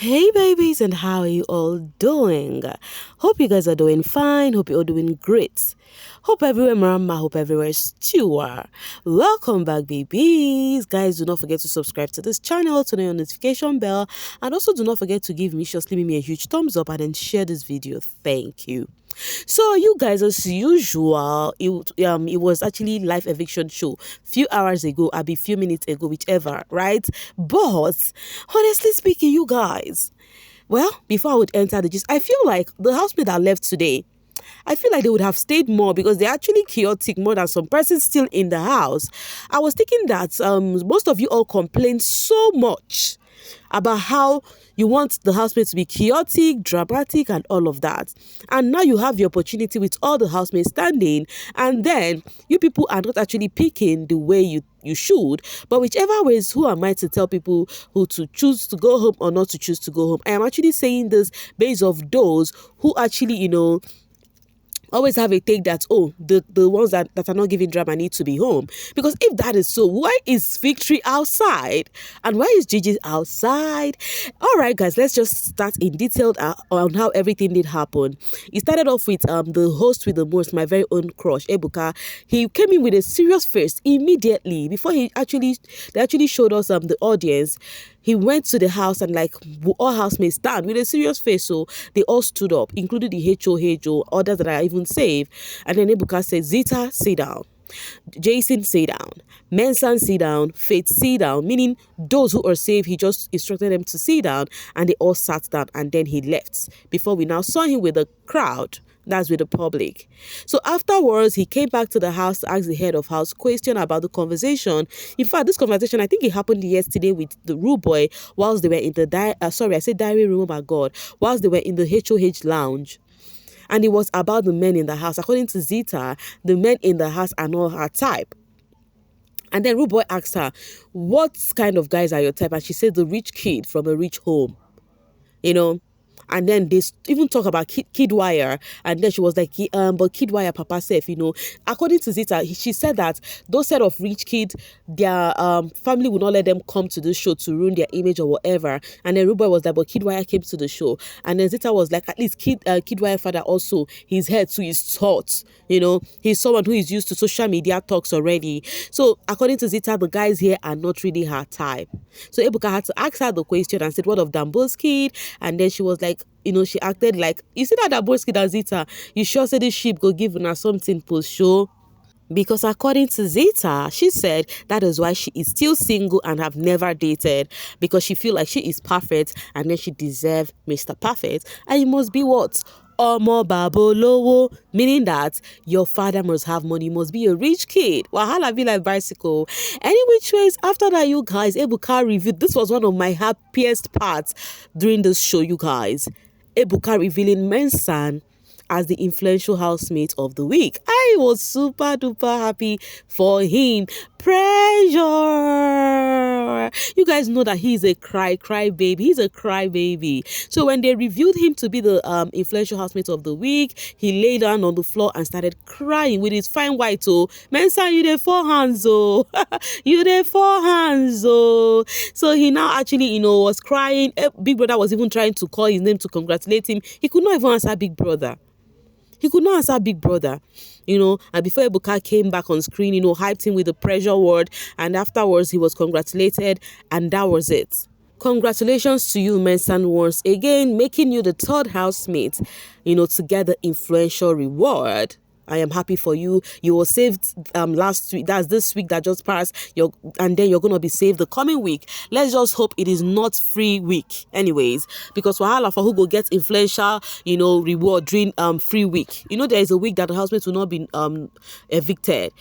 Hey babies, and how are you all doing? Hope you guys are doing fine. Hope you're all doing great. Hope everywhere Marama, hope everywhere Stewer. Welcome back, babies. Guys, do not forget to subscribe to this channel, turn on your notification bell, and also do not forget to give me a huge thumbs up and then share this video. Thank you. So you guys, as usual, it was actually live eviction show few hours ago, a few minutes ago, whichever, right? But honestly speaking, you guys, well, before I would enter the gist, I feel like the housemates that left today, I feel like they would have stayed more because they're actually chaotic more than some persons still in the house. I was thinking that most of you all complained so much about how you want the housemates to be chaotic, dramatic, and all of that. And now you have the opportunity with all the housemates standing, and then you people are not actually picking the way you should. But whichever ways, who am I to tell people who to choose to go home or not to choose to go home? I am actually saying this based off those who actually, always have a take that, oh, the ones that are not giving drama need to be home. Because if that is so, why is Victory outside? And why is Gigi outside? All right, guys, let's just start in detail on how everything did happen. It started off with the host with the most, my very own crush, Ebuka. He came in with a serious face immediately before they actually showed us the audience. He went to the house and like all housemates stand with a serious face. So they all stood up, including the HO, others that are even safe. And then Ebuka said, Zita, sit down. Jason, sit down. Mensan, sit down. Faith, sit down. Meaning those who are safe, he just instructed them to sit down and they all sat down and then he left. Before we now saw him with the crowd. That's with the public. So afterwards, he came back to the house to ask the head of house question about the conversation. In fact, this conversation, I think it happened yesterday with the rude boy whilst they were in the diary room, oh my God, whilst they were in the HOH lounge. And it was about the men in the house. According to Zita, the men in the house are not her type. And then rude boy asked her, what kind of guys are your type? And she said, the rich kid from a rich home, And then they even talk about kid wire, and then she was like, but kid wire, Papa said, according to Zita, she said that those set of rich kids, their family would not let them come to the show to ruin their image or whatever. And then Ruboy was like, but kid wire came to the show, and then Zita was like, at least kid wire father also, his head to his thoughts, he's someone who is used to social media talks already. So according to Zita, the guys here are not really her type. So Ebuka had to ask her the question and said, what of Dambo's kid? And then she was like, she acted like, you see that Dambo's kid and Zita, you sure say this sheep go give her something post show? Because according to Zita, she said that is why she is still single and have never dated, because she feel like she is perfect and then she deserve Mr. Perfect, and you must be what? Omo babolowo, meaning that your father must have money, must be a rich kid. Wahala be like bicycle. Any which ways, after that, you guys, Ebuka reviewed. This was one of my happiest parts during this show, you guys. Ebuka revealing Mensan as the influential housemate of the week. I was super duper happy for him. Pressure. You guys know that he's a cry baby. He's a cry baby. So when they reviewed him to be the influential housemate of the week, he lay down on the floor and started crying with his fine white toe. Mensan, you there 4 hands, oh. You there 4 hands, oh. So he now actually, was crying. Big Brother was even trying to call his name to congratulate him. He could not even answer Big Brother. He could not answer Big Brother, and before Ebuka came back on screen, hyped him with the pressure word, and afterwards he was congratulated, and that was it. Congratulations to you, Mensan, once again, making you the 3rd housemate, to get the influential reward. I am happy for you. You were saved last week. That's this week that just passed. And then you're going to be saved the coming week. Let's just hope it is not free week. Anyways, because wahala for who go get influential, reward during free week. There is a week that the housemates will not be evicted.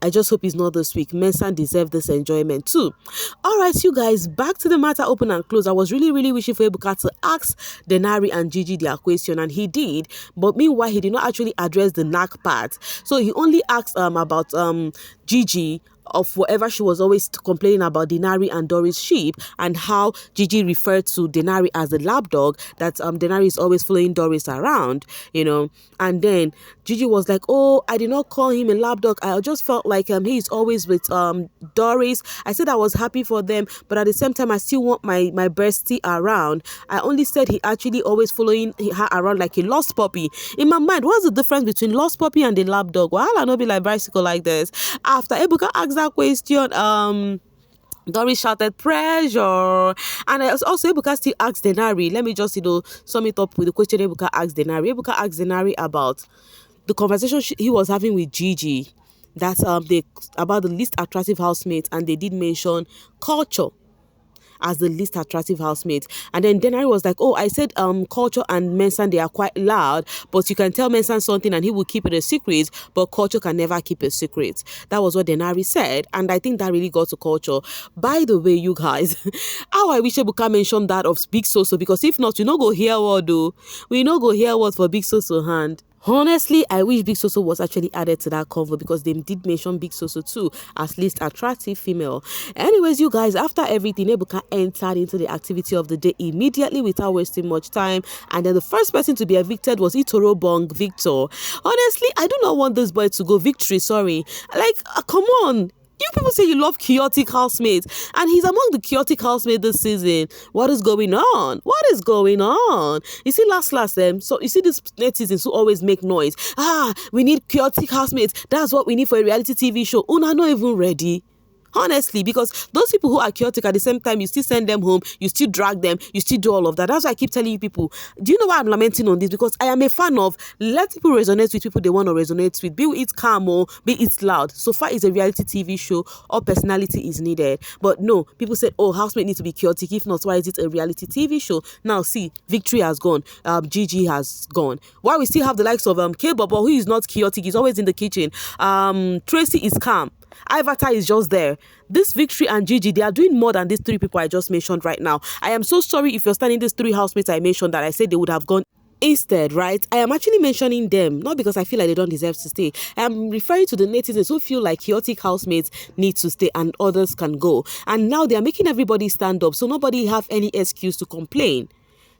I just hope it's not this week. Mensan deserve this enjoyment too. All right, you guys, back to the matter open and close. I was really, really wishing for Ebuka to ask Denari and Gigi their question, and he did. But meanwhile, he did not actually address the knack part. So he only asked about Gigi of whatever she was always complaining about Denari and Doris' sheep, and how Gigi referred to Denari as the lapdog, that Denari is always following Doris around, and then Gigi was like, oh, I did not call him a lapdog, I just felt like he's always with Doris. I said I was happy for them, but at the same time I still want my bestie around. I only said he actually always following her around like a lost puppy. In my mind, what's the difference between lost puppy and the lapdog? Well, I not be like bicycle like this. After Ebuka asked that question, Doris shouted pressure, and also Ebuka still asked Denari. Let me just sum it up with the question Ebuka asked Denari. Ebuka asked Denari about the conversation he was having with Gigi, that about the least attractive housemate, and they did mention culture as the least attractive housemate. And then Denari was like, oh, I said Culture and Mensan, they are quite loud, but you can tell Mensan something and he will keep it a secret, but Culture can never keep a secret. That was what Denari said, and I think that really got to Culture. By the way, you guys, how I wish Ebuka mentioned that of Big Soso, because if not, we no go hear what though. We no go hear what for Big Soso hand. Honestly, I wish Big Soso was actually added to that convo, because they did mention Big Soso too as least attractive female. Anyways, you guys, after everything, Ebuka entered into the activity of the day immediately without wasting much time. And then the first person to be evicted was Itoro Bong Victor. Honestly, I do not want this boy to go victory, sorry. Like, come on. You people say you love chaotic housemates, and he's among the chaotic housemates this season. What is going on? What is going on? You see, last, so you see these netizens who always make noise. We need chaotic housemates. That's what we need for a reality TV show. Una not even ready. Honestly, because those people who are chaotic at the same time, you still send them home, you still drag them, you still do all of that. That's why I keep telling you people, do you know why I'm lamenting on this? Because I am a fan of let people resonate with people they want to resonate with, be it calm or be it loud. So far, it's a reality TV show, all personality is needed. But no, people said, oh, housemate needs to be chaotic. If not, why is it a reality TV show? Now, see, Victory has gone. Gigi has gone. Why we still have the likes of K-Bobo, who is not chaotic, he's always in the kitchen. Tracy is calm. Avatar is just there. This Victory and Gigi, they are doing more than these three people I just mentioned right now. I am so sorry if you're standing these three housemates I mentioned that I said they would have gone instead, right? I am actually mentioning them, not because I feel like they don't deserve to stay. I am referring to the netizens who feel like chaotic housemates need to stay and others can go. And now they are making everybody stand up, so nobody have any excuse to complain.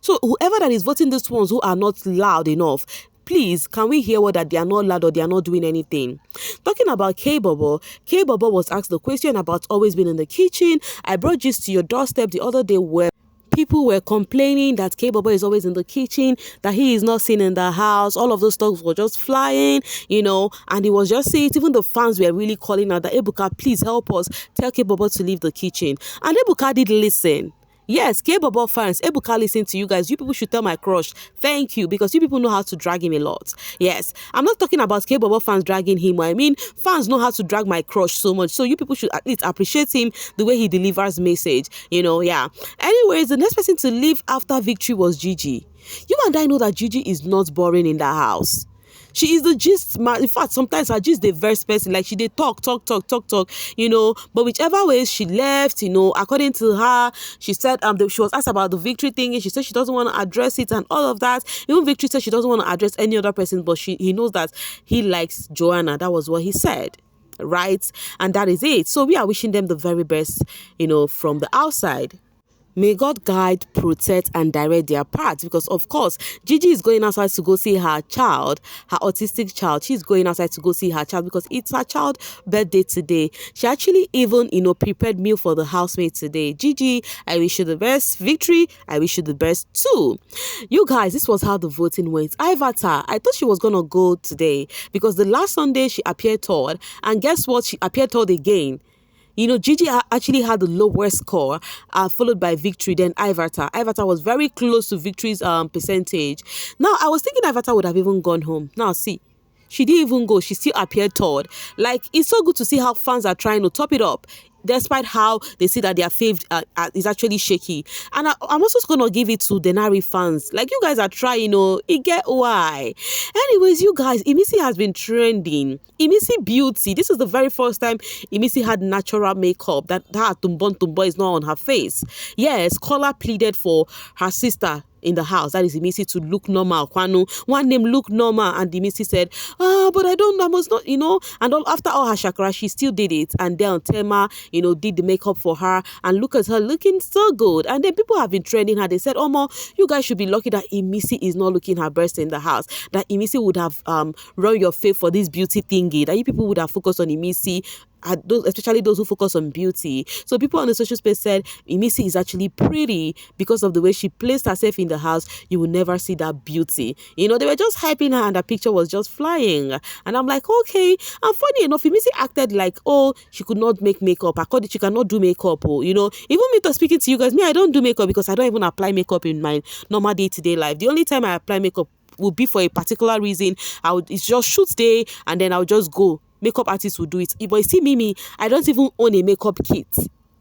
So whoever that is voting these ones who are not loud enough, please, can we hear what that they are not loud or they are not doing anything? Talking about K-Bobo was asked the question about always being in the kitchen. I brought this to your doorstep the other day where people were complaining that K-Bobo is always in the kitchen, that he is not seen in the house. All of those stuff were just flying, and it was just saying, even the fans were really calling out that Ebuka, please help us, tell K-Bobo to leave the kitchen. And Ebuka did listen. Yes, K-Bobo fans, Ebuka listen to you guys. You people should tell my crush thank you, because you people know how to drag him a lot. Yes, I'm not talking about K-Bobo fans dragging him. I mean, fans know how to drag my crush so much. So you people should at least appreciate him, the way he delivers message. Yeah. Anyways, the next person to leave after Victory was Gigi. You and I know that Gigi is not boring in that house. She is the gist man. In fact, sometimes her gist the verse person. Like she did talk. But whichever way she left, according to her, she said she was asked about the Victory thing, and she said she doesn't want to address it and all of that. Even Victory said she doesn't want to address any other person, but he knows that he likes Joanna. That was what he said. Right? And that is it. So we are wishing them the very best, from the outside. May God guide, protect, and direct their paths, because, of course, Gigi is going outside to go see her child, her autistic child. She's going outside to go see her child because it's her child's birthday today. She actually even, prepared meal for the housemate today. Gigi, I wish you the best. Victory, I wish you the best too. You guys, this was how the voting went. Avatar, I thought she was going to go today because the last Sunday she appeared third, and guess what? She appeared third again. Gigi actually had the lowest score, followed by Victory, then Avatar. Avatar was very close to Victory's percentage. Now, I was thinking Avatar would have even gone home. Now, see, she didn't even go. She still appeared third. Like, it's so good to see how fans are trying to top it up, despite how they see that their fave is actually shaky. And I'm also going to give it to Denari fans. Like, you guys are trying, it get why. Anyways, you guys, Imisi has been trending. Imisi beauty. This is the very first time Imisi had natural makeup. That tumbon is not on her face. Yes, Kola pleaded for her sister in the house, that is Imisi, to look normal. Kwanu, one name look normal, and Imisi said, but I must not, and after all her chakra, she still did it. And then Tema, did the makeup for her, and look at her looking so good. And then people have been trending her. They said, you guys should be lucky that Imisi is not looking her best in the house, that Imisi would have run your face for this beauty thingy, that you people would have focused on Imisi, especially those who focus on beauty. So people on the social space said Imisi is actually pretty because of the way she placed herself in the house. You will never see that beauty. They were just hyping her, and the picture was just flying. And I'm like, okay. And funny enough, Imisi acted like, she could not make makeup. According, she cannot do makeup. Even me to speaking to you guys, I don't do makeup because I don't even apply makeup in my normal day-to-day life. The only time I apply makeup will be for a particular reason. It's just shoot day, and then I'll just go. Makeup artists will do it. But you see, Mimi, I don't even own a makeup kit.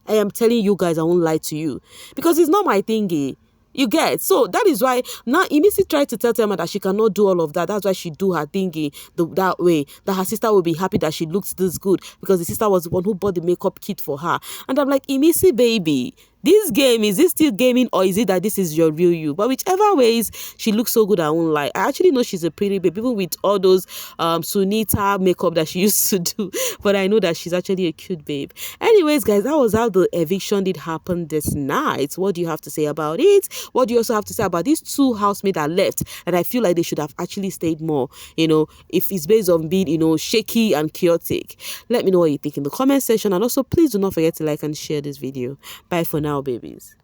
I am telling you guys, I won't lie to you, because it's not my thingy. You get? So that is why now Imisi tried to tell Tema that she cannot do all of that. That's why she do her thingy that way. That her sister will be happy that she looks this good because the sister was the one who bought the makeup kit for her. And I'm like, Imisi, baby, this game, is it still gaming, or is it that this is your real you? But whichever ways, she looks so good, I won't lie. I actually know she's a pretty babe, even with all those Sunita makeup that she used to do. But I know that she's actually a cute babe. Anyways, guys, that was how the eviction did happen this night. What do you have to say about it? What do you also have to say about these two housemates that left, that I feel like they should have actually stayed more, if it's based on being, shaky and chaotic? Let me know what you think in the comment section. And also, please do not forget to like and share this video. Bye for now, babies.